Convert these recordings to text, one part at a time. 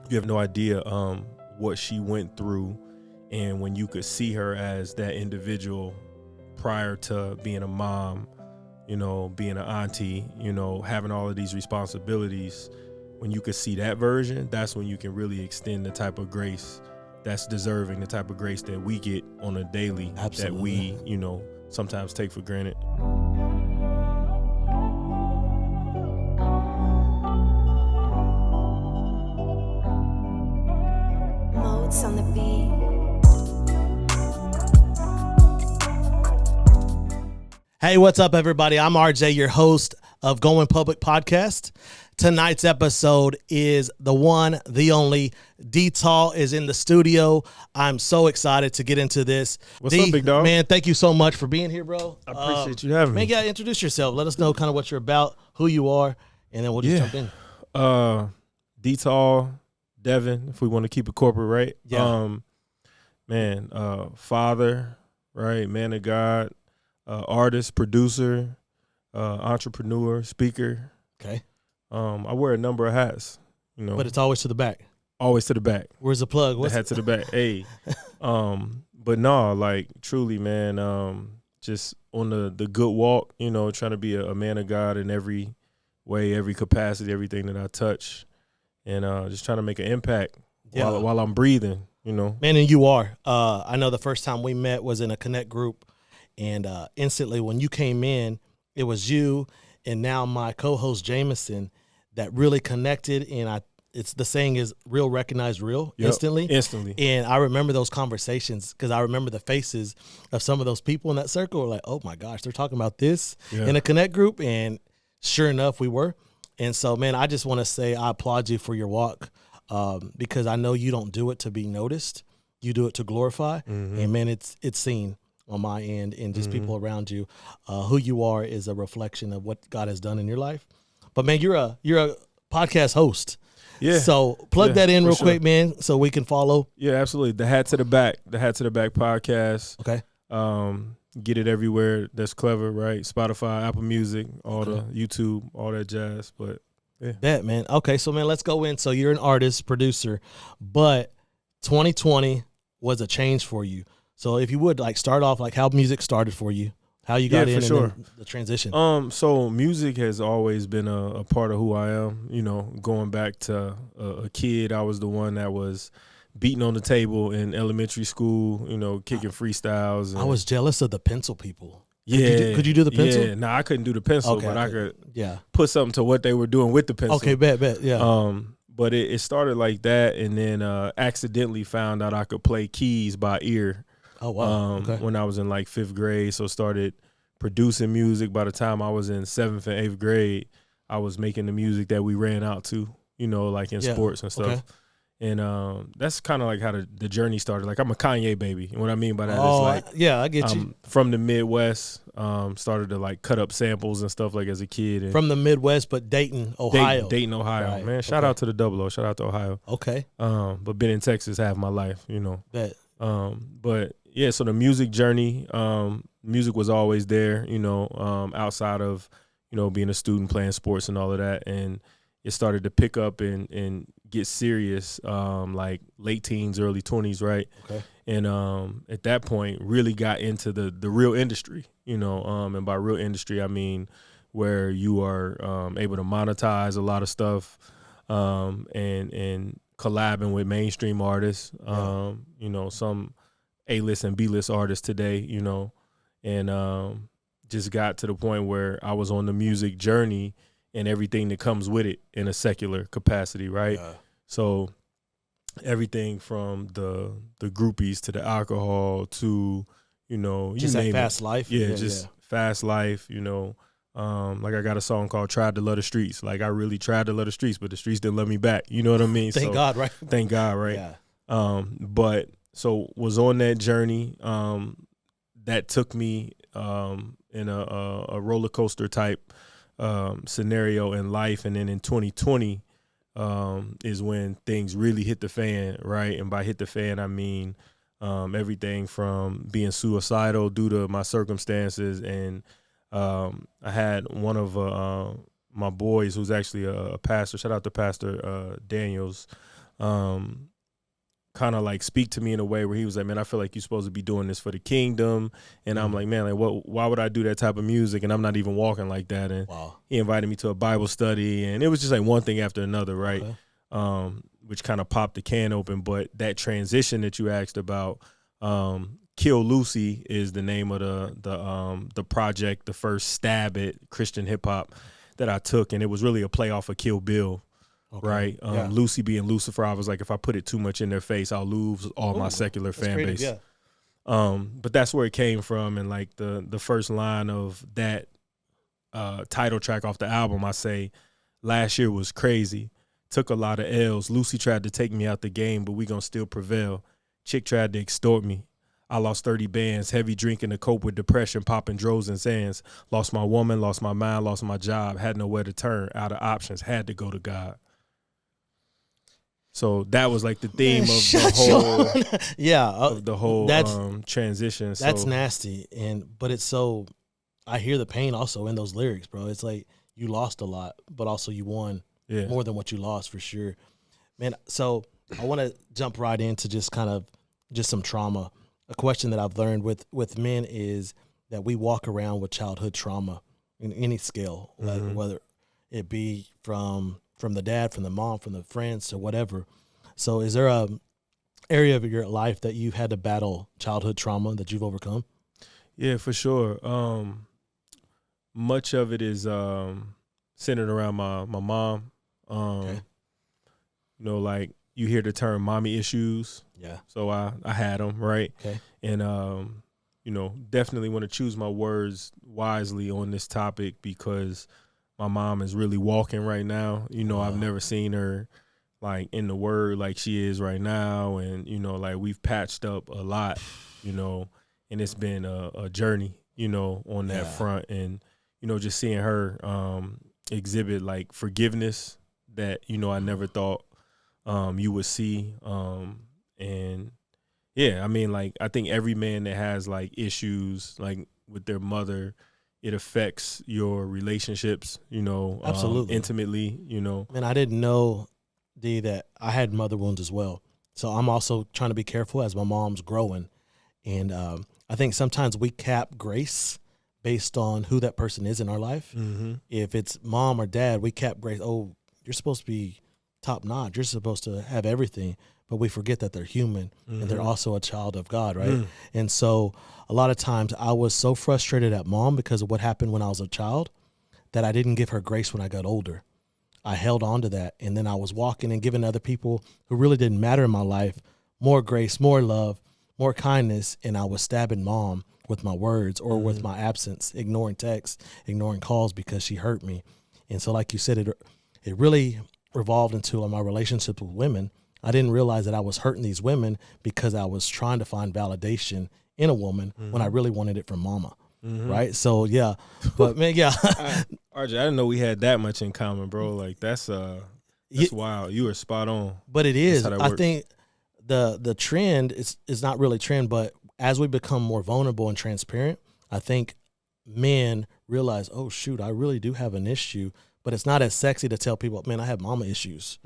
you have no idea what she went through, and when you could see her as that individual prior to being a mom, being an auntie, having all of these responsibilities. When you could see that version, that's when you can really extend the type of grace that's deserving, the type of grace that we get on a daily. Absolutely. That we, sometimes take for granted. Modes on the beat. Hey, what's up, everybody? I'm RJ, your host of Going Public Podcast. Tonight's episode is the one, the only. DTall is in the studio. I'm so excited to get into this. What's up, big dog? Man, thank you so much for being here, bro. I appreciate you having me. Man, you gotta introduce yourself. Let us know kind of what you're about, who you are, and then we'll just jump in. DTall, Devin, if we want to keep it corporate, right? Yeah. Father, right? Man of God, artist, producer, entrepreneur, speaker. Okay. I wear a number of hats, But it's always to the back. Always to the back. Where's the plug? The hat to the back. Hey. But no, like truly, man, just on the good walk, trying to be a man of God in every way, every capacity, everything that I touch. And just trying to make an impact while I'm breathing, Man, and you are. I know the first time we met was in a Connect group, and instantly when you came in, it was you and now my co-host Jameson that really connected. And it's the saying is real recognized real. Instantly. And I remember those conversations because I remember the faces of some of those people in that circle were like, oh my gosh, they're talking about this in a Connect group. And sure enough, we were. And so, man, I just want to say I applaud you for your walk because I know you don't do it to be noticed. You do it to glorify. Mm-hmm. And, man, it's seen on my end and just people around you. Who you are is a reflection of what God has done in your life. But, man, you're a podcast host. Yeah. So plug that in real quick, man, so we can follow. Yeah, absolutely. The Hat to the Back podcast. Okay. Get it everywhere. That's clever, right? Spotify, Apple Music, all the YouTube, all that jazz. But yeah. That, man. Okay, so, man, let's go in. So you're an artist, producer, but 2020 was a change for you. So if you would, start off, how music started for you, how you got in sure. and then the transition. So music has always been a part of who I am. Going back to a kid, I was the one that was beating on the table in elementary school, kicking freestyles. I was jealous of the pencil people. Yeah. Could you do the pencil? Yeah, I couldn't do the pencil, okay, but I could put something to what they were doing with the pencil. Okay, bet, yeah. But it started like that, and then accidentally found out I could play keys by ear. Oh, wow. When I was in 5th grade, so started producing music. By the time I was in 7th and 8th grade, I was making the music that we ran out to, in sports and stuff. Okay. And that's kind of how the journey started. I'm a Kanye baby. And what I mean by that is I get you. From the Midwest, started to cut up samples and stuff as a kid. And from the Midwest, but Dayton, Ohio. Dayton, Ohio. Right. Man, shout out to the 00. Shout out to Ohio. Okay. But been in Texas half my life, Bet. But yeah, so the music journey, music was always there, outside of, being a student, playing sports and all of that. And it started to pick up and get serious, late teens, early 20s, right? Okay. And at that point, really got into the real industry, and by real industry, I mean where you are able to monetize a lot of stuff and collabing with mainstream artists, some A-list and B-list artists today, and just got to the point where I was on the music journey and everything that comes with it in a secular capacity, right? Yeah. So everything from the groupies to the alcohol to, just you name fast it. life. Yeah, fast life, I got a song called Tried to Love the Streets. I really tried to love the streets, but the streets didn't love me back. You know what I mean? Thank God, right? Thank God, right? Yeah. But so was on that journey that took me in a roller coaster type scenario in life. And then in 2020 is when things really hit the fan, right? And by hit the fan, I mean everything from being suicidal due to my circumstances. And I had one of my boys who's actually a pastor, shout out to Pastor Daniels, kind of like speak to me in a way where he was like, man, I feel like you're supposed to be doing this for the kingdom. And I'm like, man, like why would I do that type of music? And I'm not even walking like that. And he invited me to a Bible study, and it was just like one thing after another, right? Okay. Which kind of popped the can open. But that transition that you asked about, Kill Lucy is the name of the project, the first stab at Christian hip hop that I took. And it was really a play off of Kill Bill. Okay. Right. Lucy being Lucifer, I was like, if I put it too much in their face, I'll lose all my secular fan base. Yeah. But that's where it came from. And like the first line of that title track off the album, I say, last year was crazy. Took a lot of L's. Lucy tried to take me out the game, but we gonna still prevail. Chick tried to extort me. I lost 30 bands, heavy drinking to cope with depression, popping Dros and Zans. Lost my woman, lost my mind, lost my job, had nowhere to turn, out of options, had to go to God. So that was like the theme of the whole transition. That's nasty, but it's so. I hear the pain also in those lyrics, bro. It's like you lost a lot, but also you won more than what you lost for sure, man. So I want to jump right into just some trauma. A question that I've learned with men is that we walk around with childhood trauma in any scale, whether it be from the dad, from the mom, from the friends, to whatever. So is there a area of your life that you've had to battle childhood trauma that you've overcome? Yeah, for sure. Much of it is centered around my mom. Okay. You know, like you hear the term mommy issues. Yeah. So I had them, right? Okay. And, you know, definitely want to choose my words wisely on this topic because my mom is really walking right now. You know, I've never seen her like in the word like she is right now. And, you know, like we've patched up a lot, you know, and it's been a journey, you know, on that front. And, you know, just seeing her exhibit like forgiveness that, you know, I never thought you would see. And yeah, I mean, like, I think every man that has like issues like with their mother, it affects your relationships, you know, absolutely, intimately, you know. Man, I didn't know, D, that I had mother wounds as well. So I'm also trying to be careful as my mom's growing. And I think sometimes we cap grace based on who that person is in our life. Mm-hmm. If it's mom or dad, we cap grace. Oh, you're supposed to be top notch. You're supposed to have everything. But we forget that they're human and they're also a child of God, right? And so a lot of times I was so frustrated at mom because of what happened when I was a child that I didn't give her grace when I got older. I held on to that, and then I was walking and giving other people who really didn't matter in my life more grace, more love, more kindness, and I was stabbing mom with my words or with my absence, ignoring texts, ignoring calls because she hurt me. And so like you said, it really revolved into my relationship with women. I didn't realize that I was hurting these women because I was trying to find validation in a woman when I really wanted it from mama. Right. So, yeah. But, man, yeah. RJ, I didn't know we had that much in common, bro. Like, that's wild. You were spot on. But it is. I think the trend is not really trend, but as we become more vulnerable and transparent, I think men realize, oh, shoot, I really do have an issue. But it's not as sexy to tell people, man, I have mama issues.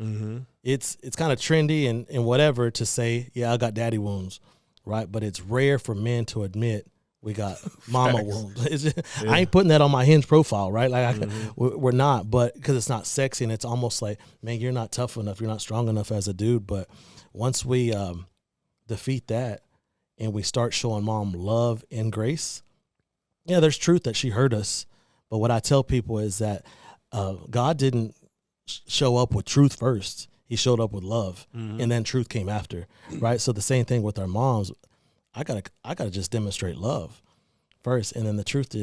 It's kind of trendy and whatever to say, yeah, I got daddy wounds, right? But it's rare for men to admit we got mama wounds. I ain't putting that on my Hinge profile, right? Like we're not, but because it's not sexy and it's almost like, man, you're not tough enough, you're not strong enough as a dude. But once we defeat that and we start showing mom love and grace, yeah, there's truth that she hurt us. But what I tell people is that God didn't show up with truth first. He showed up with love, and then truth came after, right? So the same thing with our moms. I gotta just demonstrate love first, and then the truth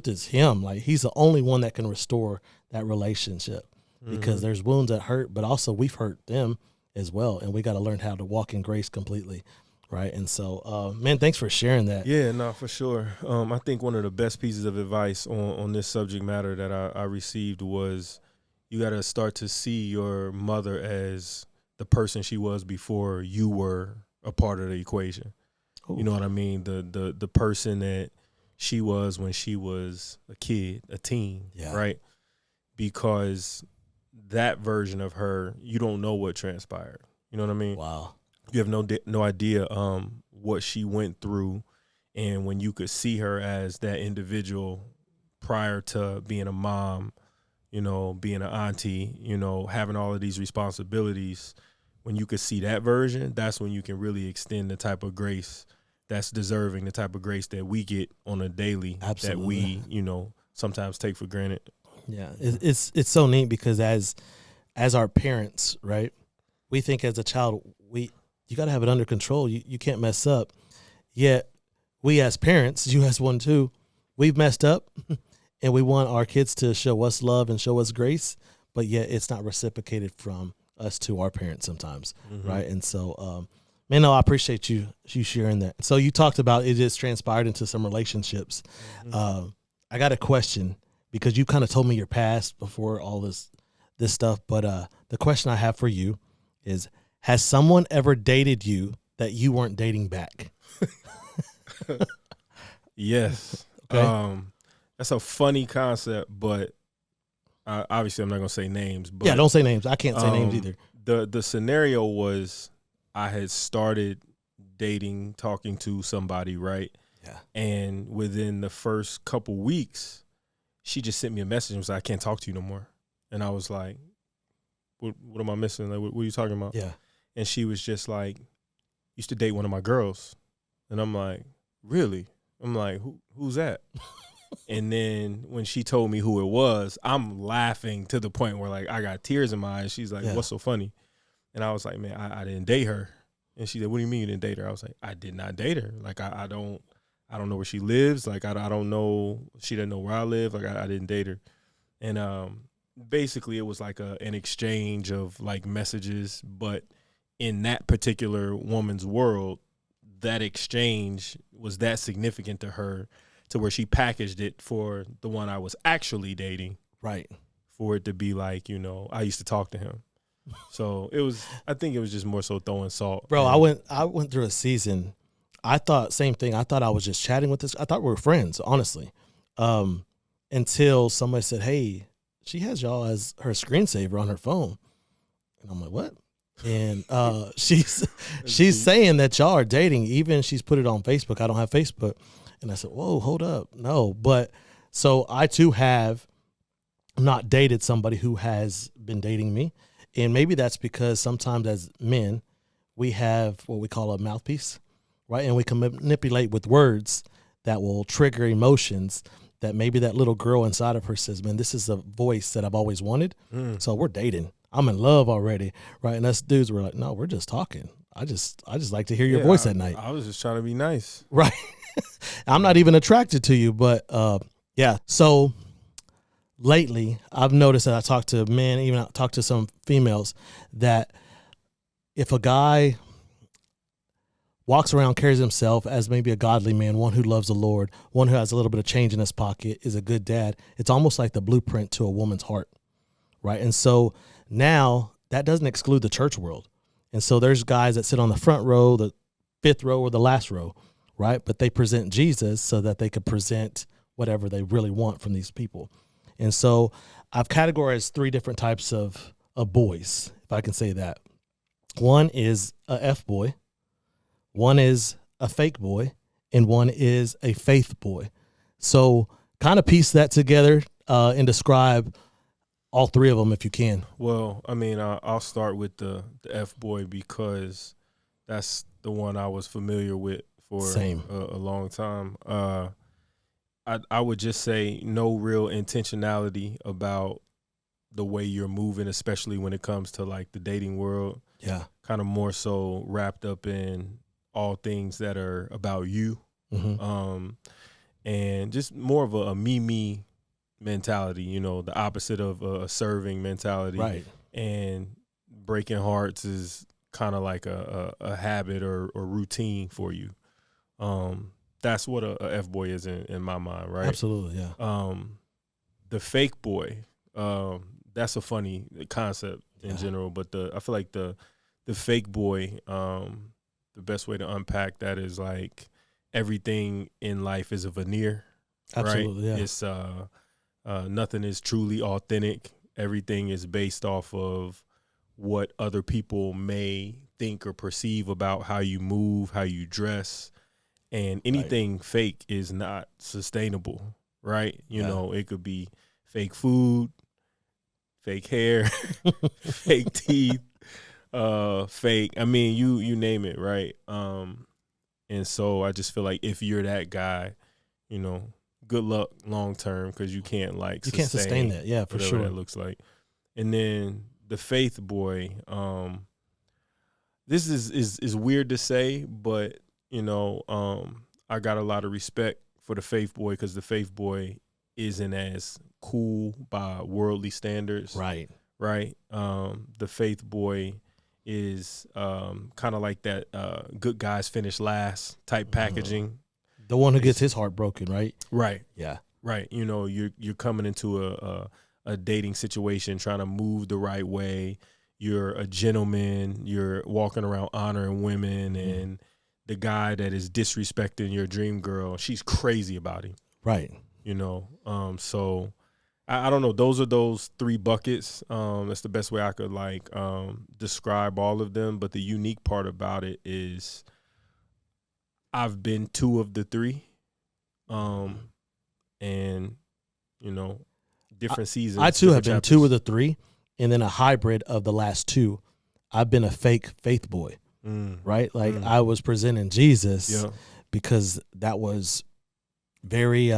is him. Like he's the only one that can restore that relationship because there's wounds that hurt, but also we've hurt them as well, and we got to learn how to walk in grace completely. Right. And so, man, thanks for sharing that. Yeah, no, for sure. I think one of the best pieces of advice on this subject matter that I received was you got to start to see your mother as the person she was before you were a part of the equation. Ooh. You know what I mean? The person that she was when she was a kid, a teen, right? Because that version of her, you don't know what transpired. You know what I mean? Wow. You have no idea what she went through, and when you could see her as that individual prior to being a mom, you know, being an auntie, you know, having all of these responsibilities, when you could see that version, that's when you can really extend the type of grace that's deserving, the type of grace that we get on a daily. Absolutely. That we, you know, sometimes take for granted. Yeah, it's so neat because as our parents, right, we think as a child, you got to have it under control. You can't mess up. Yet we as parents, you as one too, we've messed up, and we want our kids to show us love and show us grace, but yet it's not reciprocated from us to our parents sometimes, right? And so, man, no, I appreciate you sharing that. So you talked about it just transpired into some relationships. I got a question because you kind of told me your past before all this stuff, but the question I have for you is, has someone ever dated you that you weren't dating back? Yes. Okay. That's a funny concept, but obviously I'm not gonna say names. But Yeah, don't say names. I can't say names either. The scenario was I had started dating, talking to somebody, right? Yeah. And within the first couple weeks, she just sent me a message and was like, I can't talk to you no more. And I was like, what am I missing? Like, what are you talking about? Yeah. And she was just like, used to date one of my girls. And I'm like, really? I'm like, who's that? And then when she told me who it was, I'm laughing to the point where, like, I got tears in my eyes. She's like, what's so funny? And I was like, man, I didn't date her. And she said, what do you mean you didn't date her? I was like, I did not date her. Like, I don't know where she lives. Like, I don't know. She didn't know where I live. Like, I didn't date her. And basically it was like an exchange of, like, messages. But in that particular woman's world, that exchange was that significant to her, to where she packaged it for the one I was actually dating. Right. For it to be like, you know, I used to talk to him. So I think it was just more so throwing salt. Bro, I went through a season. I thought same thing. I thought I was just chatting with this. I thought we were friends, honestly. Until somebody said, hey, she has y'all as her screensaver on her phone. And I'm like, what? And she's saying that y'all are dating. Even she's put it on Facebook. I don't have Facebook. And I said, whoa, hold up. No. But so I too have not dated somebody who has been dating me. And maybe that's because sometimes as men, we have what we call a mouthpiece, right? And we can manipulate with words that will trigger emotions that maybe that little girl inside of her says, man, this is the voice that I've always wanted. So we're dating. I'm in love already, right? And us dudes were like, no, we're just talking. I just like to hear your voice at night. I was just trying to be nice. Right. I'm not even attracted to you, but yeah. So lately I've noticed that I talk to men, even I talk to some females, that if a guy walks around, carries himself as maybe a godly man, one who loves the Lord, one who has a little bit of change in his pocket, is a good dad, it's almost like the blueprint to a woman's heart, right? And so now that doesn't exclude the church world. And so there's guys that sit on the front row, the fifth row, or the last row, right? But they present Jesus so that they could present whatever they really want from these people. And so I've categorized 3 different types of boys, if I can say that. One is a F boy, one is a fake boy, and one is a faith boy. So kind of piece that together and describe all 3 of them if you can. Well, I mean, I'll start with the F boy because that's the one I was familiar with for a long time. I would just say no real intentionality about the way you're moving, especially when it comes to like the dating world. Yeah. Kind of more so wrapped up in all things that are about you. And just more of a me mentality, you know, the opposite of a serving mentality. Right. And breaking hearts is kind of like a habit or routine for you. That's what a F-boy is in my mind, right? Absolutely, yeah. The fake boy, that's a funny concept in general, but I feel like the fake boy, the best way to unpack that is like everything in life is a veneer. Absolutely, right? Yeah. It's nothing is truly authentic. everything is based off of what other people may think or perceive about how you move, how you dress, and anything fake is not sustainable, right? You know, it could be fake food, fake hair, fake teeth, fake. I mean, you name it, right? And so I just feel like if you're that guy, you know, good luck long term, because you can't can't sustain that, for whatever sure. that looks like. And then the faith boy, this is weird to say, but you know, I got a lot of respect for the faith boy, because the faith boy isn't as cool by worldly standards, Right. The faith boy is kind of like that good guys finish last type packaging. The one who gets his heart broken, right? Right. Yeah. Right. You know, you're coming into a dating situation trying to move the right way. You're a gentleman. You're walking around honoring women, and the guy that is disrespecting your dream girl, she's crazy about him. Right. You know, so I don't know. Those are those three buckets. That's the best way I could describe all of them. But the unique part about it is I've been two of the three. And you know, different seasons. I too have been chapters. two of the three, and then a hybrid of the last two. I've been a fake faith boy, right? Like I was presenting Jesus because that was very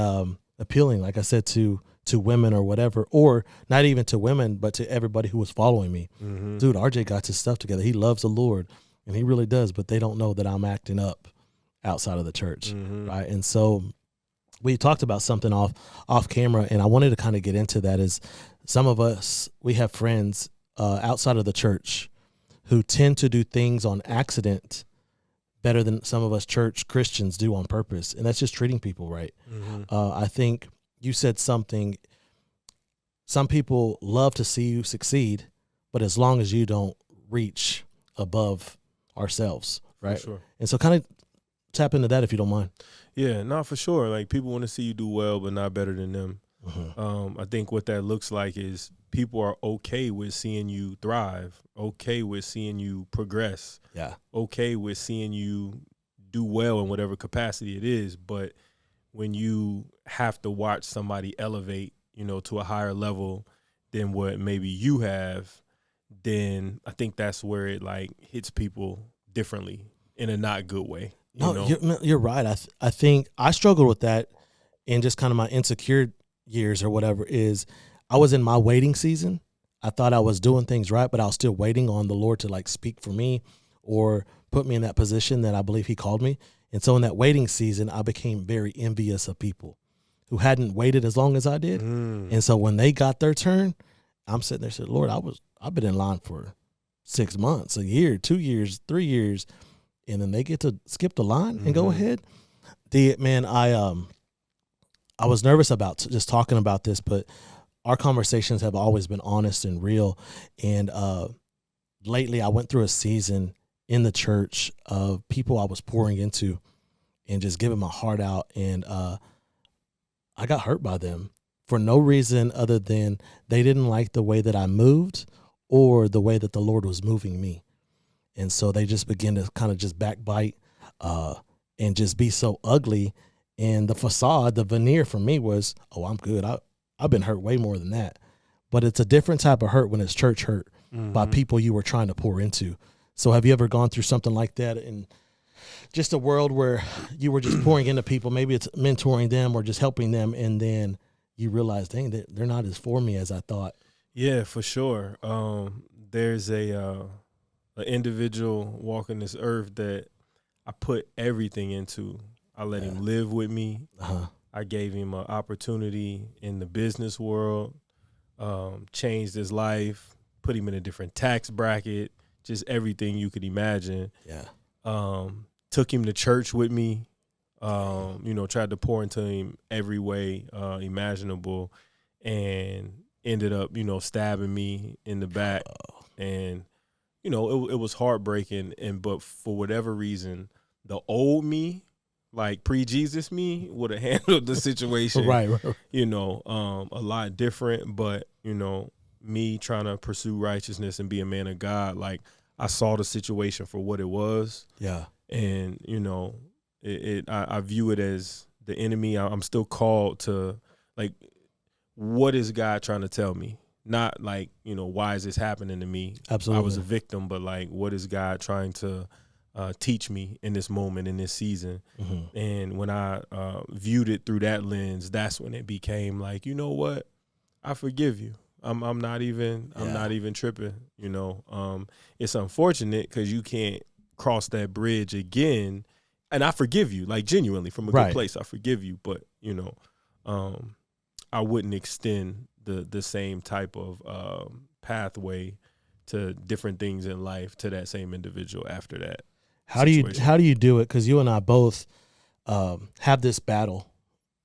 appealing, like I said, to women or whatever, or not even to women, but to everybody who was following me. Dude, RJ got his stuff together. He loves the Lord, and he really does, but they don't know that I'm acting up outside of the church, right? And so we talked about something off camera, and I wanted to kind of get into that. Is some of us, we have friends outside of the church who tend to do things on accident better than some of us church Christians do on purpose, and that's just treating people right. I think you said something. Some people love to see you succeed, but as long as you don't reach above ourselves, right? For sure. And so kind of tap into that if you don't mind. Yeah, no, for sure. Like, people want to see you do well, but not better than them. I think what that looks like is people are okay with seeing you thrive, okay with seeing you progress, okay with seeing you do well in whatever capacity it is. But when you have to watch somebody elevate, you know, to a higher level than what maybe you have, then I think that's where it hits people differently in a not good way. You're right. I think I struggled with that in just kind of my insecure years or whatever. Is I was in my waiting season. I thought I was doing things right, but I was still waiting on the Lord to speak for me or put me in that position that I believe he called me. And so in that waiting season, I became very envious of people who hadn't waited as long as I did. And so when they got their turn, I'm sitting there saying, Lord, I've been in line for 6 months, a year, 2 years, 3 years. And then they get to skip the line and go ahead. I was nervous about just talking about this, but our conversations have always been honest and real. And lately I went through a season in the church of people I was pouring into and just giving my heart out. And I got hurt by them for no reason other than they didn't like the way that I moved or the way that the Lord was moving me. And so they just begin to kind of just backbite and just be so ugly. And the facade, the veneer for me was, oh, I'm good. I've been hurt way more than that. But it's a different type of hurt when it's church hurt by people you were trying to pour into. So have you ever gone through something like that in just a world where you were just pouring into people? Maybe it's mentoring them or just helping them, and then you realize, dang, they're not as for me as I thought. Yeah, for sure. There's an individual walking this earth that I put everything into. I let him live with me. I gave him an opportunity in the business world, changed his life, put him in a different tax bracket, just everything you could imagine. Took him to church with me, tried to pour into him every way imaginable, and ended up, stabbing me in the back. And it was heartbreaking, but for whatever reason, the old me, pre-Jesus me, would have handled the situation, right. a lot different. But, me trying to pursue righteousness and be a man of God, like I saw the situation for what it was. Yeah. And, I view it as the enemy. I'm still called to, like, what is God trying to tell me? Not like, why is this happening to me? Absolutely. I was a victim, but like, what is God trying to teach me in this moment, in this season? Mm-hmm. And when I viewed it through that lens, that's when it became like, you know what? I forgive you. I'm not even tripping. It's unfortunate because you can't cross that bridge again. And I forgive you, like genuinely from a good place. I forgive you, but I wouldn't extend the same type of pathway to different things in life to that same individual after that. How do you do it? Because you and I both have this battle,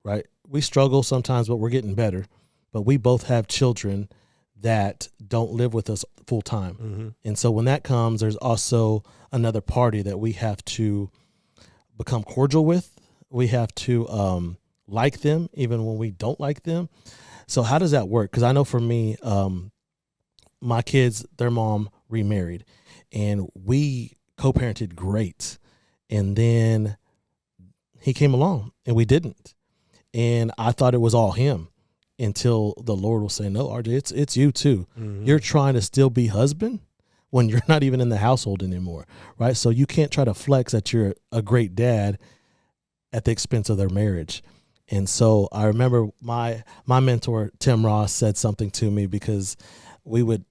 right? We struggle sometimes, but we're getting better. But we both have children that don't live with us full time. Mm-hmm. And so when that comes, there's also another party that we have to become cordial with. We have to like them even when we don't like them. So how does that work? Because I know for me, my kids, their mom remarried, and we co-parented great. And then he came along and we didn't. And I thought it was all him until the Lord will say, no, RJ, it's you too. Mm-hmm. You're trying to still be husband when you're not even in the household anymore, right? So you can't try to flex that you're a great dad at the expense of their marriage. And so I remember my mentor, Tim Ross, said something to me because the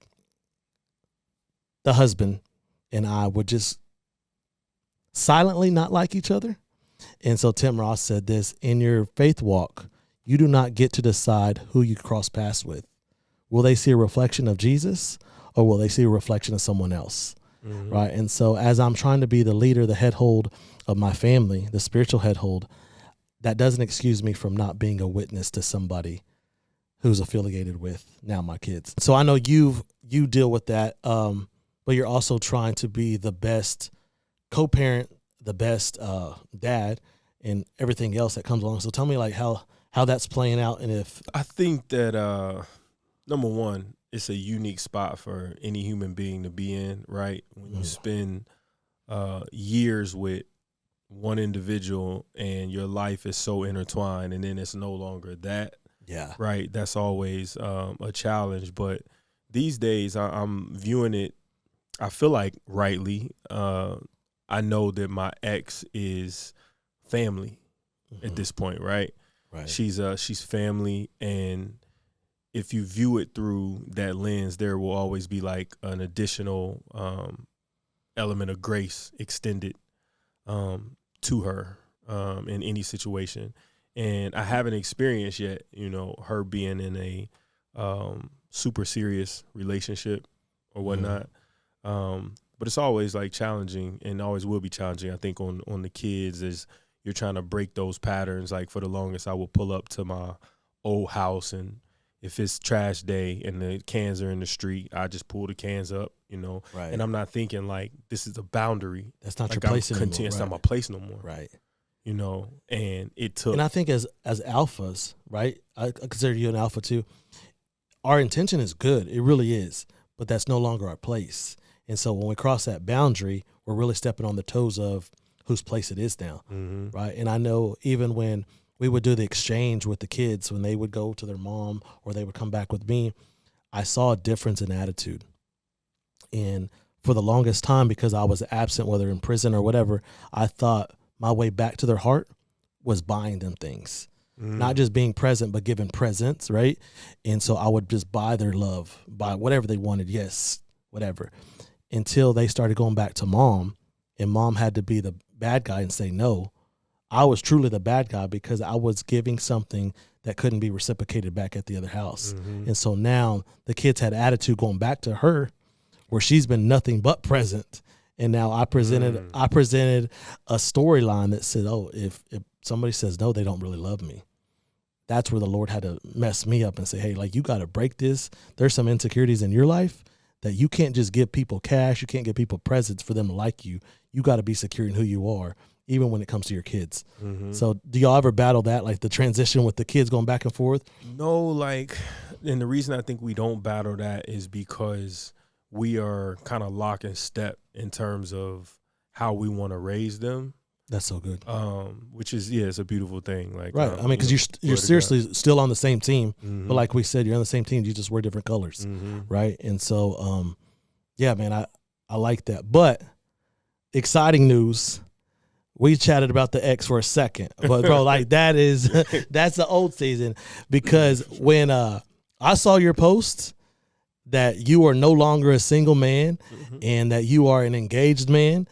husband and I would just silently not like each other. And so Tim Ross said this: in your faith walk, you do not get to decide who you cross paths with. Will they see a reflection of Jesus or will they see a reflection of someone else? Mm-hmm. Right. And so as I'm trying to be the leader, the head hold of my family, the spiritual head hold, that doesn't excuse me from not being a witness to somebody who's affiliated with now my kids. So I know you deal with that, but you're also trying to be the best co-parent, the best dad, and everything else that comes along. So tell me like how that's playing out, and if I think that number one, it's a unique spot for any human being to be in, right? When you spend years with one individual and your life is so intertwined, and then it's no longer that. Yeah. Right. That's always a challenge. But these days I'm viewing it, I feel like rightly. I know that my ex is family at this point, right? Right. She's family, and if you view it through that lens, there will always be like an additional element of grace extended to her in any situation. And I haven't experienced yet, her being in a super serious relationship or whatnot. But it's always like challenging, and always will be challenging, I think, on the kids, as you're trying to break those patterns. Like for the longest, I will pull up to my old house, and if it's trash day and the cans are in the street, I just pull the cans up, Right. And I'm not thinking like this is a boundary. That's not like your place anymore. It's not my place no more. Right. And it took. And I think as alphas, right? I consider you an alpha too. Our intention is good. It really is. But that's no longer our place. And so when we cross that boundary, we're really stepping on the toes of whose place it is now. Mm-hmm. Right. And I know even when we would do the exchange with the kids, when they would go to their mom or they would come back with me, I saw a difference in attitude. And for the longest time, because I was absent, whether in prison or whatever, I thought my way back to their heart was buying them things. Not just being present, but giving presents, right? And so I would just buy their love, buy whatever they wanted, yes, whatever, until they started going back to mom, and mom had to be the bad guy and say no. I was truly the bad guy because I was giving something that couldn't be reciprocated back at the other house. And so now the kids had attitude going back to her, where she's been nothing but present. And now I presented a storyline that said, oh, if somebody says no, they don't really love me. That's where the Lord had to mess me up and say, hey, like, you got to break this. There's some insecurities in your life that you can't just give people cash. You can't give people presents for them to like you. You got to be secure in who you are, even when it comes to your kids. Mm-hmm. So do y'all ever battle that, like the transition with the kids going back and forth? No, like, and the reason I think we don't battle that is because we are kind of lock and step in terms of how we want to raise them. That's so good. Which is, it's a beautiful thing. Like, right. I mean, because you're seriously still on the same team, mm-hmm. but like we said, you're on the same team. You just wear different colors, mm-hmm. right? And so, yeah, man, I like that. But exciting news. We chatted about the X for a second, but bro, like that's the old season, because when I saw your post that you are no longer a single man, mm-hmm. and that you are an engaged man,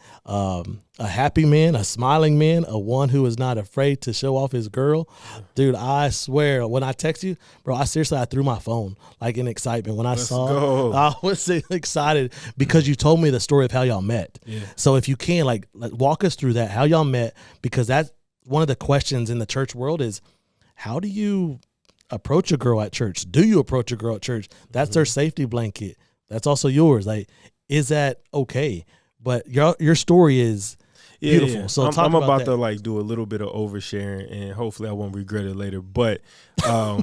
a happy man, a smiling man, a one who is not afraid to show off his girl. Dude, I swear, when I text you, bro, I threw my phone like in excitement when I saw it. I was excited because you told me the story of how y'all met. Yeah. So if you can, like walk us through that, how y'all met, because that's one of the questions in the church world is, how do you approach a girl at church? Do you approach a girl at church? That's their safety blanket. That's also yours. Like, is that okay? But your story is beautiful. Yeah. So I'm about to like do a little bit of oversharing, and hopefully I won't regret it later. But I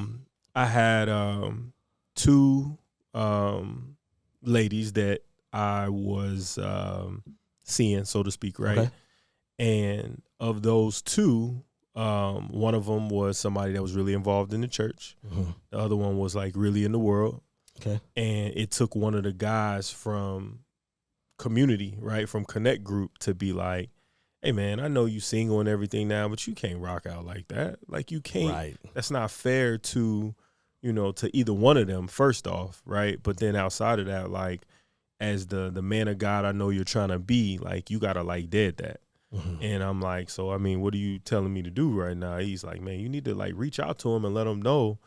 had two ladies that I was seeing, so to speak, right? Okay. And of those two, one of them was somebody that was really involved in the church. Mm-hmm. The other one was like really in the world. Okay. And it took one of the guys from community, right, from Connect Group to be like, hey, man, I know you single and everything now, but you can't rock out like that. Like, you can't. Right. That's not fair to, to either one of them, first off, right? But then outside of that, like, as the man of God I know you're trying to be, like, you got to, like, dead that. Mm-hmm. And I'm like, so, I mean, what are you telling me to do right now? He's like, man, you need to, like, reach out to him and let him know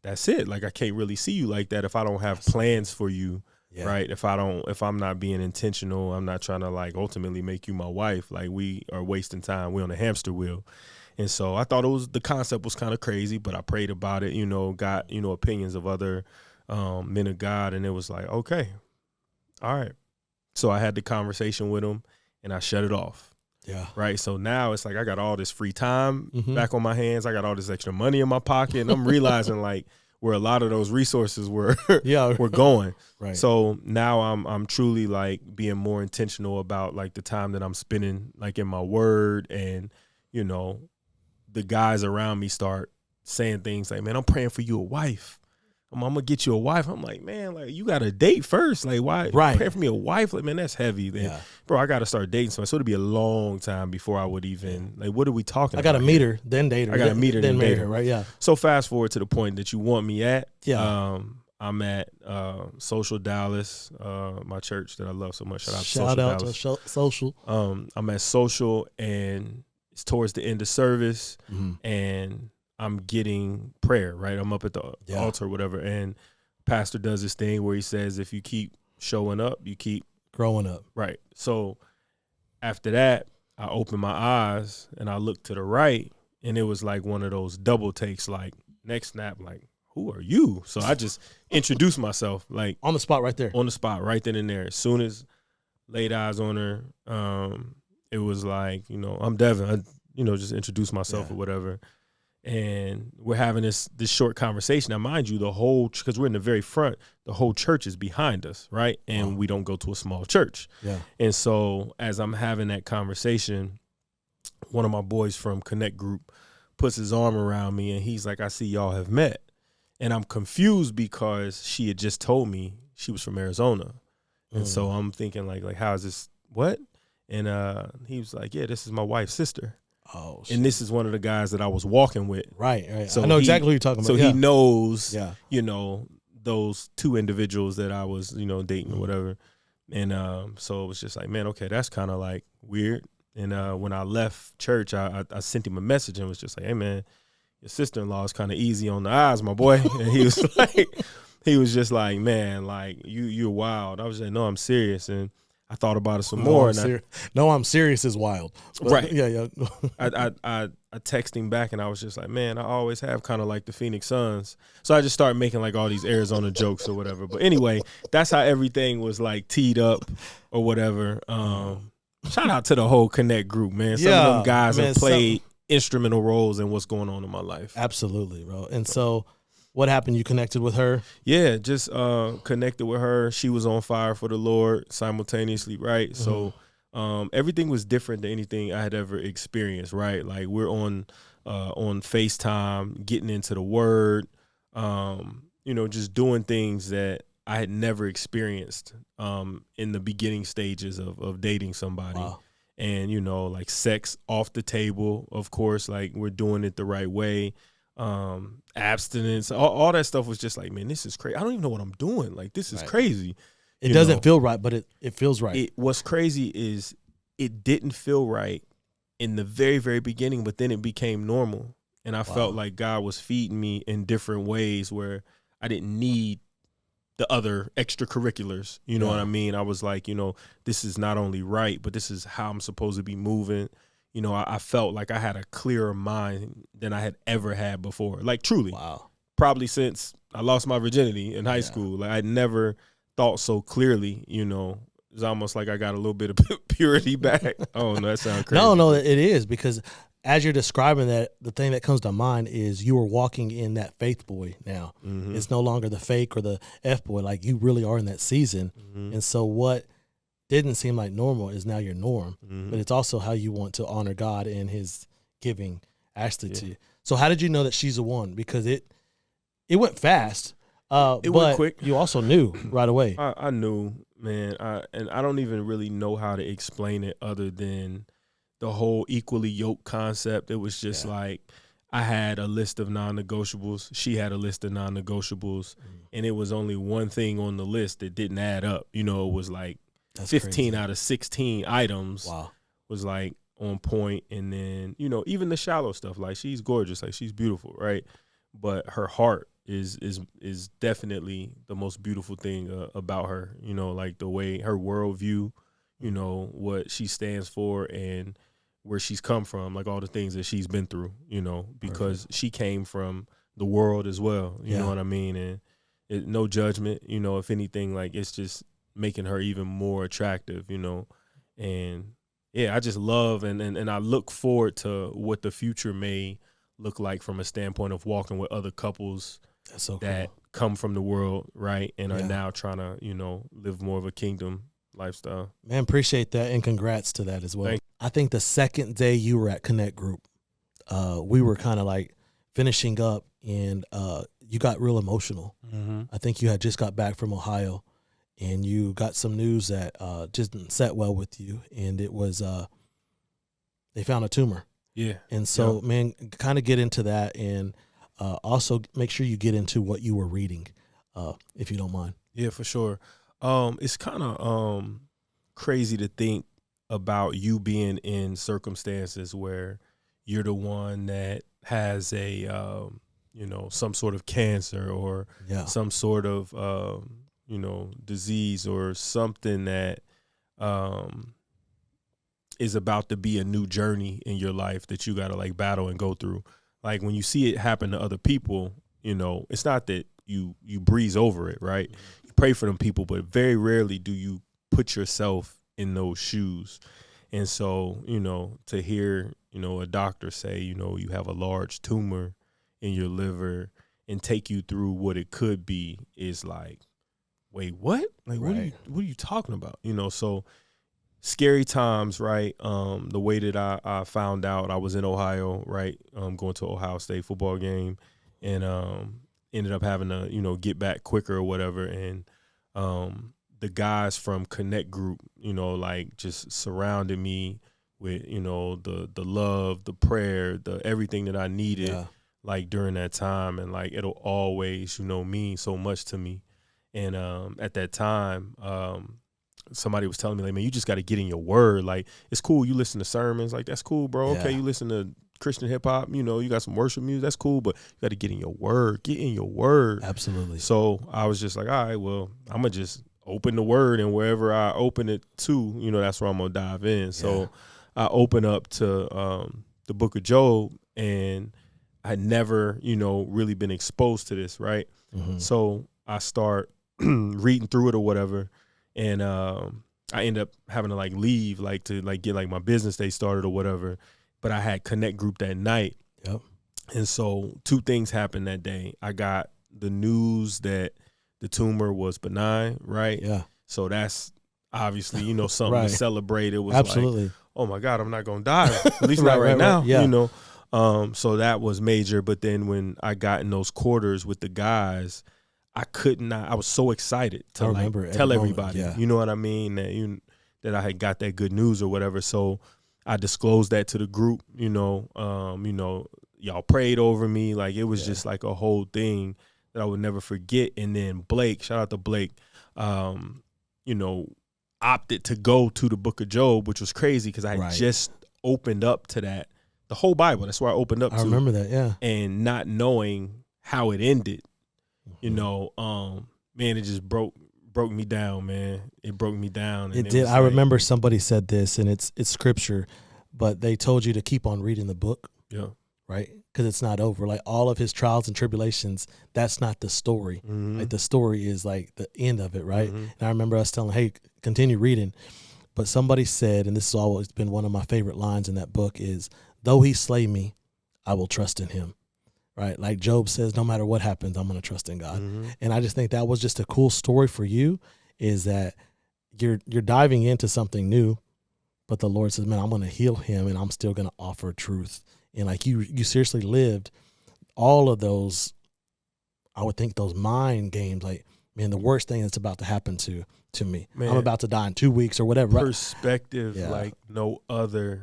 that's it. Like, I can't really see you like that if I don't have plans for you, right? If I'm not being intentional, I'm not trying to, like, ultimately make you my wife. Like, we are wasting time. We're on a hamster wheel. And so I thought the concept was kind of crazy, but I prayed about it, got, opinions of other men of God. And it was like, okay, all right. So I had the conversation with him and I shut it off. Yeah. Right. So now it's like I got all this free time back on my hands. I got all this extra money in my pocket. And I'm realizing like where a lot of those resources were were going. Right. So now I'm truly like being more intentional about like the time that I'm spending like in my word, and the guys around me start saying things like, man, I'm praying for you a wife. I'm gonna get you a wife. I'm like, man, like you got to date first. Like, why pray for me a wife? Like, man, that's heavy. Then, bro, I got to start dating someone. So it'd be a long time before I would even like. What are we talking? I got to meet her, then date her. I got to meet her, then date her. Right? Yeah. So fast forward to the point that you want me at. Yeah. I'm at Social Dallas, my church that I love so much. Shout out to Social. I'm at Social, and it's towards the end of service, and I'm getting prayer, right? I'm up at the altar or whatever, and pastor does this thing where he says, if you keep showing up, you keep growing up. Right. So after that, I opened my eyes and I looked to the right, and it was like one of those double takes, like next snap, like, who are you? So I just introduced myself, like on the spot right there. On the spot, right then and there. As soon as laid eyes on her, it was like, I'm Devin. I, just introduced myself or whatever. And we're having this short conversation. Now, mind you, because we're in the very front, the whole church is behind us, right? And we don't go to a small church. Yeah. And so as I'm having that conversation, one of my boys from Connect Group puts his arm around me, and he's like, I see y'all have met. And I'm confused because she had just told me she was from Arizona. And so I'm thinking like, how is this, what? And he was like, yeah, this is my wife's sister. Oh, shit. And this is one of the guys that I was walking with. Right. So I know exactly what you're talking about. So he knows, those two individuals that I was, dating or whatever. And so it was just like, man, okay, that's kind of like weird. And when I left church, I sent him a message and was just like, hey, man, your sister-in-law is kind of easy on the eyes, my boy. And he was like, he was just like, man, like you're wild. I was like, no, I'm serious. And I thought about it some more. I'm serious is wild. But, right. Yeah. I texted him back and I was just like, man, I always have kind of like the Phoenix Suns. So I just started making like all these Arizona jokes or whatever. But anyway, that's how everything was like teed up or whatever. Shout out to the whole Connect group, man. Some of them guys have played instrumental roles in what's going on in my life. Absolutely, bro. And so what happened? You connected with her? Yeah, just connected with her. She was on fire for the Lord simultaneously, right? Mm-hmm. So everything was different than anything I had ever experienced, right? Like we're on FaceTime, getting into the Word, just doing things that I had never experienced in the beginning stages of dating somebody. Wow. And, like sex off the table, of course, like we're doing it the right way. Abstinence, all that stuff was just like, man, this is crazy. I don't even know what I'm doing. Like, this is crazy. It doesn't feel right, but it feels right. What's crazy is it didn't feel right in the very, very beginning, but then it became normal. And I felt like God was feeding me in different ways where I didn't need the other extracurriculars. You know what I mean? I was like, this is not only right, but this is how I'm supposed to be moving. I felt like I had a clearer mind than I had ever had before. Like, truly. Wow. Probably since I lost my virginity in high school. Like, I never thought so clearly, It's almost like I got a little bit of purity back. Oh, no, that sounds crazy. No, it is, because as you're describing that, the thing that comes to mind is you are walking in that faith boy now. Mm-hmm. It's no longer the fake or the F boy. Like, you really are in that season. Mm-hmm. And so what didn't seem like normal is now your norm, but it's also how you want to honor God and his giving actually to you. So how did you know that she's the one? Because it went fast, it went quick. You also knew right away. I knew, man, and I don't even really know how to explain it other than the whole equally yoked concept. It was just like I had a list of non-negotiables. She had a list of non-negotiables, and it was only one thing on the list that didn't add up. It was like, that's 15 crazy. Out of 16 items was like on point. And then, even the shallow stuff, like she's gorgeous, like she's beautiful, right? But her heart is definitely the most beautiful thing about her, like the way her worldview, what she stands for and where she's come from, like all the things that she's been through, because she came from the world as well, you know what I mean? And no judgment, if anything, like it's just making her even more attractive, and I just love and I look forward to what the future may look like from a standpoint of walking with other couples that come from the world, right, and are now trying to, live more of a kingdom lifestyle. Man, appreciate that, and congrats to that as well. I think the second day you were at Connect Group, we were kind of like finishing up, and you got real emotional. Mm-hmm. I think you had just got back from Ohio, and you got some news that just didn't set well with you, and it was they found a tumor. Yeah. And so, man, kind of get into that, and also make sure you get into what you were reading, if you don't mind. Yeah, for sure. It's kind of crazy to think about you being in circumstances where you're the one that has a, some sort of cancer or some sort of, disease or something that is about to be a new journey in your life that you got to like battle and go through. Like when you see it happen to other people, it's not that you breeze over it, right? You pray for them people, but very rarely do you put yourself in those shoes. And so, to hear, a doctor say, you have a large tumor in your liver and take you through what it could be is like, wait, what? Like, right. What are you talking about? So scary times, right? The way that I found out, I was in Ohio, right? Going to Ohio State football game, and ended up having to, get back quicker or whatever. And the guys from Connect Group, like just surrounded me with, the love, the prayer, the everything that I needed, like during that time. And like, it'll always, mean so much to me. And at that time, somebody was telling me, like, man, you just got to get in your word. Like, it's cool. You listen to sermons. Like, that's cool, bro. Okay, you listen to Christian hip hop, you got some worship music. That's cool, but you got to get in your word. Get in your word. Absolutely. So I was just like, all right, well, I'm going to just open the word, and wherever I open it to, you know, that's where I'm gonna dive in. So I open up to the book of Job, and I never, you know, really been exposed to this, right? Mm-hmm. So I start reading through it or whatever, and I end up having to like leave, like to like get like my business day started or whatever. But I had Connect Group that night. Yep. And so 2 things happened that day. I got the news that the tumor was benign, right? Yeah. So that's obviously, you know, something Right. to celebrate. It was Absolutely. like, oh my God, I'm not gonna die. At least not right now. Yeah. You know. So that was major. But then when I got in those quarters with the guys, I was so excited to like tell everybody. Yeah. You know what I mean? That I had got that good news or whatever. So I disclosed that to the group, you know, y'all prayed over me. Like it was just like a whole thing that I would never forget. And then Blake, shout out to Blake, you know, opted to go to the book of Job, which was crazy because I had just opened up to that, the whole Bible. That's where I opened up to. I remember that, yeah. And not knowing how it ended, you know, man, it just broke me down, man. It broke me down. And it did. I remember somebody said this, and it's scripture, but they told you to keep on reading the book. Yeah. Right? Because it's not over. Like all of his trials and tribulations, that's not the story. Mm-hmm. Like the story is like the end of it, right? Mm-hmm. And I remember us telling, hey, continue reading. But somebody said, and this has always been one of my favorite lines in that book is, though he slay me, I will trust in him. Right? Like Job says, no matter what happens, I'm going to trust in God. Mm-hmm. And I just think that was just a cool story for you, is that you're diving into something new, but the Lord says, man, I'm going to heal him, and I'm still going to offer truth. And like you seriously lived all of those, I would think those mind games, like, man, the worst thing that's about to happen to me. Man, I'm about to die in 2 weeks or whatever. Perspective like no other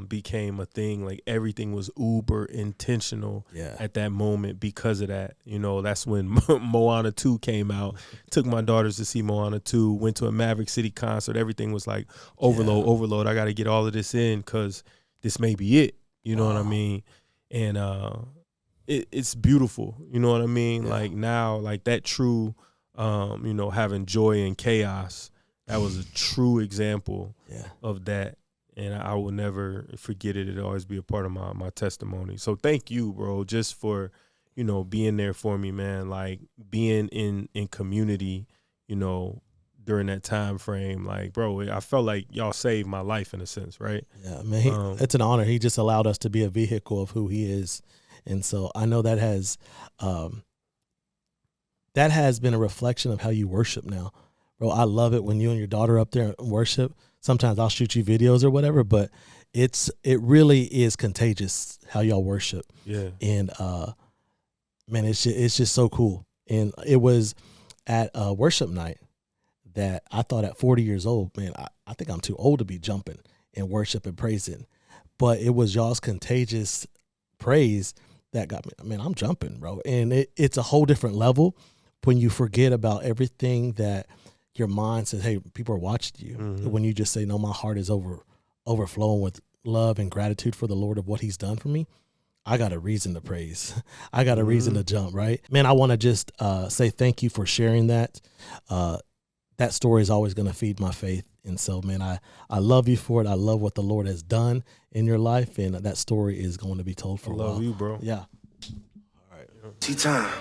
became a thing. Like everything was uber intentional at that moment because of that. You know, that's when Moana 2 came out. Took my daughters to see Moana 2, went to a Maverick City concert. Everything was like overload. I got to get all of this in because this may be it. You know what I mean? And it's beautiful. You know what I mean? Like now, like that true, you know, having joy in chaos, that was a true example of that. And I will never forget it. It'll always be a part of my testimony. So thank you, bro, just for, you know, being there for me, man. Like being in community, you know, during that time frame. Like, bro, I felt like y'all saved my life in a sense, right? Yeah, man, it's an honor. He just allowed us to be a vehicle of who he is. And so I know that has been a reflection of how you worship now. Bro, I love it when you and your daughter up there worship. Sometimes I'll shoot you videos or whatever, but it really is contagious how y'all worship. Yeah. And man, it's just so cool. And it was at worship night that I thought at 40 years old, man, I think I'm too old to be jumping and worship and praising. But it was y'all's contagious praise that got me. Man, I'm jumping, bro. And it's a whole different level when you forget about everything that your mind says, hey, people are watching you. Mm-hmm. When you just say, no, my heart is overflowing with love and gratitude for the Lord of what he's done for me, I got a reason to praise. I got a reason to jump, right? Man, I want to just say thank you for sharing that. That story is always going to feed my faith. And so, man, I love you for it. I love what the Lord has done in your life. And that story is going to be told for a while. I love you, bro. Yeah. All right. T-time.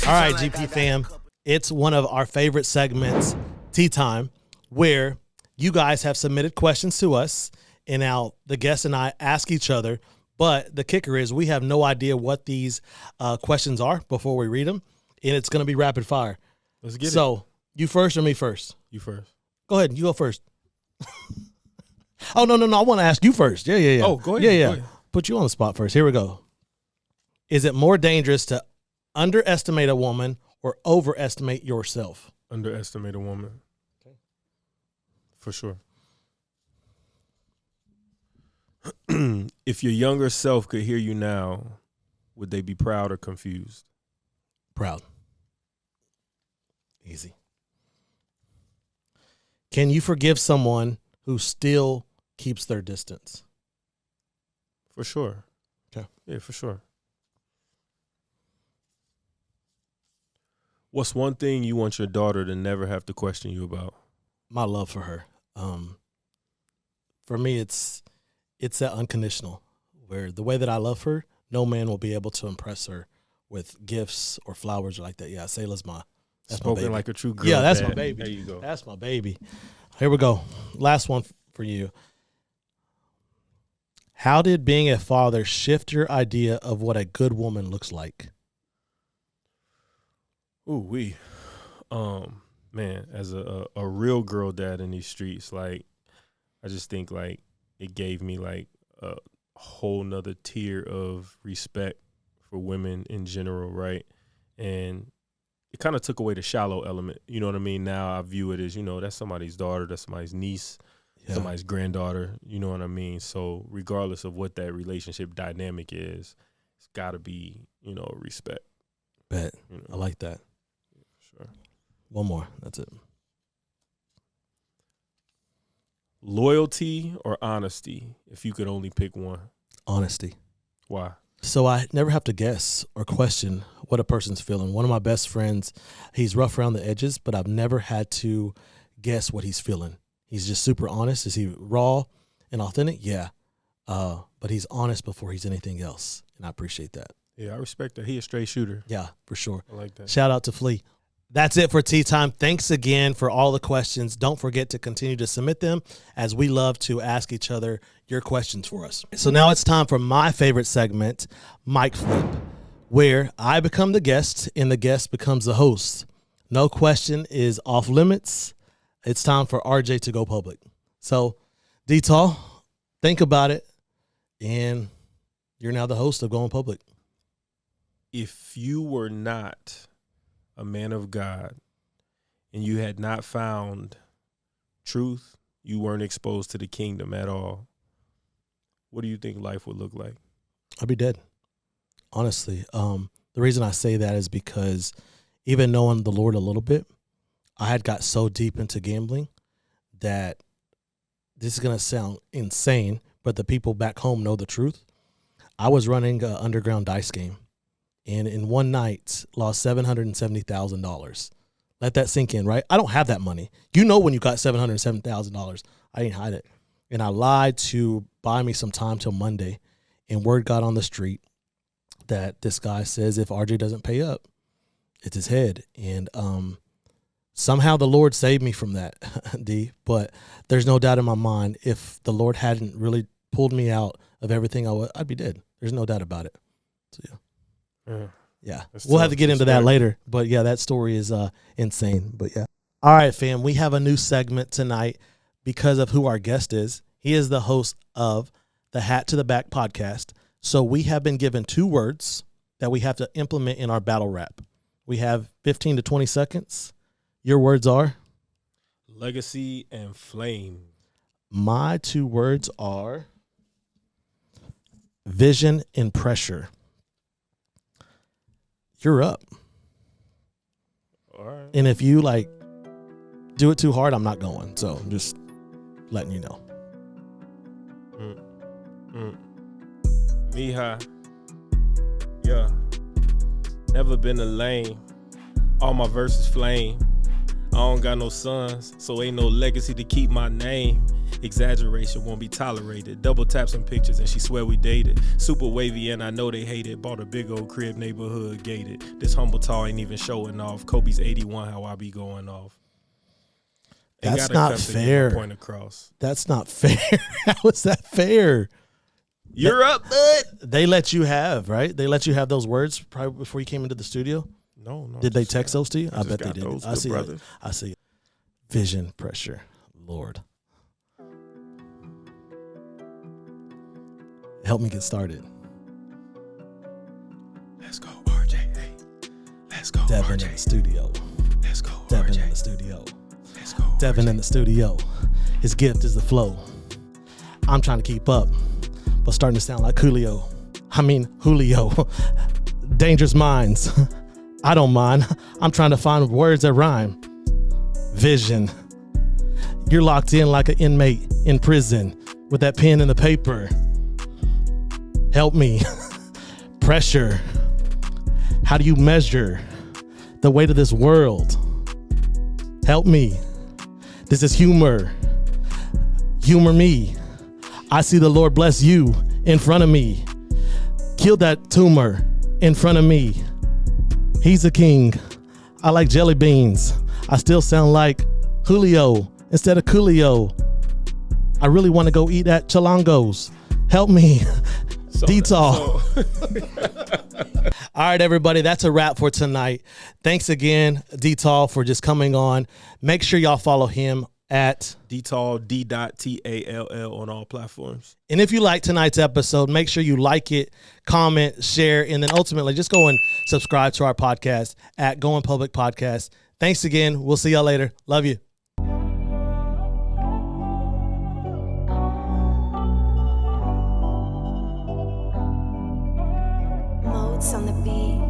All right, GP fam. It's one of our favorite segments, Tea Time, where you guys have submitted questions to us. And now the guests and I ask each other. But the kicker is we have no idea what these questions are before we read them. And it's going to be rapid fire. Let's get it. So, you first or me first? You first. Go ahead. You go first. Oh, no. I want to ask you first. Yeah. Oh, go ahead. Yeah. Go ahead. Put you on the spot first. Here we go. Is it more dangerous to underestimate a woman or overestimate yourself? Underestimate a woman. Okay. For sure. If your younger self could hear you now, would they be proud or confused? Proud. Easy. Can you forgive someone who still keeps their distance? For sure. Okay. Yeah, for sure. What's one thing you want your daughter to never have to question you about? My love for her. For me, it's that unconditional, where the way that I love her, no man will be able to impress her with gifts or flowers or like that. Yeah, Sayla's that's my baby. Spoken like a true girl. Yeah, that's dad. my baby. There you go. That's my baby. Here we go. Last one for you. How did being a father shift your idea of what a good woman looks like? Ooh, man, as a real girl dad in these streets, like, I just think, like, it gave me, like, a whole nother tier of respect for women in general, right? And it kind of took away the shallow element, you know what I mean? Now I view it as, that's somebody's daughter, that's somebody's niece, somebody's granddaughter, you know what I mean? So regardless of what that relationship dynamic is, it's got to be, respect. Bet. I like that. Sure. One more. That's it. Loyalty or honesty, if you could only pick one? Honesty. Why? So I never have to guess or question what a person's feeling. One of my best friends, he's rough around the edges, but I've never had to guess what he's feeling. He's just super honest. Is he raw and authentic? Yeah. But he's honest before he's anything else, and I appreciate that. Yeah, I respect that. He a straight shooter. Yeah, for sure. I like that. Shout out to Flea. That's it for Tea Time. Thanks again for all the questions. Don't forget to continue to submit them, as we love to ask each other your questions for us. So now it's time for my favorite segment, Mic Flip, where I become the guest and the guest becomes the host. No question is off limits. It's time for RJ to go public. So, DTall, think about it, and you're now the host of Going Public. If you were not a man of God and you had not found truth, you weren't exposed to the kingdom at all, what do you think life would look like? I'd be dead. Honestly. The reason I say that is because even knowing the Lord a little bit, I had got so deep into gambling that this is going to sound insane, but the people back home know the truth. I was running an underground dice game, and in one night lost $770,000. Let that sink in, right? I don't have that money. You know when you got $707,000. I didn't hide it. And I lied to buy me some time till Monday, and word got on the street that this guy says if RJ doesn't pay up, it's his head. And somehow the Lord saved me from that, D. But there's no doubt in my mind, if the Lord hadn't really pulled me out of everything I'd be dead. There's no doubt about it. So, yeah. Yeah, we'll have to get into that later, but yeah, that story is insane. But yeah, all right, fam, we have a new segment tonight because of who our guest is. He is the host of the Hat to the Back podcast. So we have been given 2 words that we have to implement in our battle rap. We have 15 to 20 seconds. Your words are legacy and flame. My 2 words are vision and pressure. You're up. All right. And if you do it too hard, I'm not going. So I'm just letting you know. Mija. Yeah. Never been a lame. All my verses flame. I don't got no sons, so ain't no legacy to keep my name. Exaggeration won't be tolerated. Double tap some pictures and she swear we dated. Super wavy and I know they hate it. Bought a big old crib, neighborhood gated. This humble tall ain't even showing off. Kobe's 81, how I be going off. That's not fair. Point across. That's not fair. How is that fair? You're up, bud. They let you have, right? They let you have those words probably before you came into the studio? No. Did they text those to you? I bet they did. I see it. I see it. Vision, pressure. Lord. Help me get started. Let's go, RJ. Hey. Let's go, Devin RJ. in the studio. Let's go, Devin RJ. in the studio. Let's go, Devin RJ. in the studio. His gift is the flow. I'm trying to keep up, but starting to sound like Julio. Dangerous minds. I don't mind. I'm trying to find words that rhyme. Vision. You're locked in like an inmate in prison with that pen and the paper. Help me. Pressure. How do you measure the weight of this world. Help me. This is humor. Humor me. I see the Lord bless you in front of me. Kill that tumor in front of me. He's a king. I like jelly beans. I still sound like Julio instead of Coolio. I really want to go eat at Chalongos. Help me. DTall. All right, everybody, that's a wrap for tonight. Thanks again, DTall, for just coming on. Make sure y'all follow him at DTall, D.Tall on all platforms. And if you like tonight's episode, make sure you like it, comment, share, and then ultimately just go and subscribe to our podcast at Going Public Podcast. Thanks again. We'll see y'all later. Love you. Modes on the beat.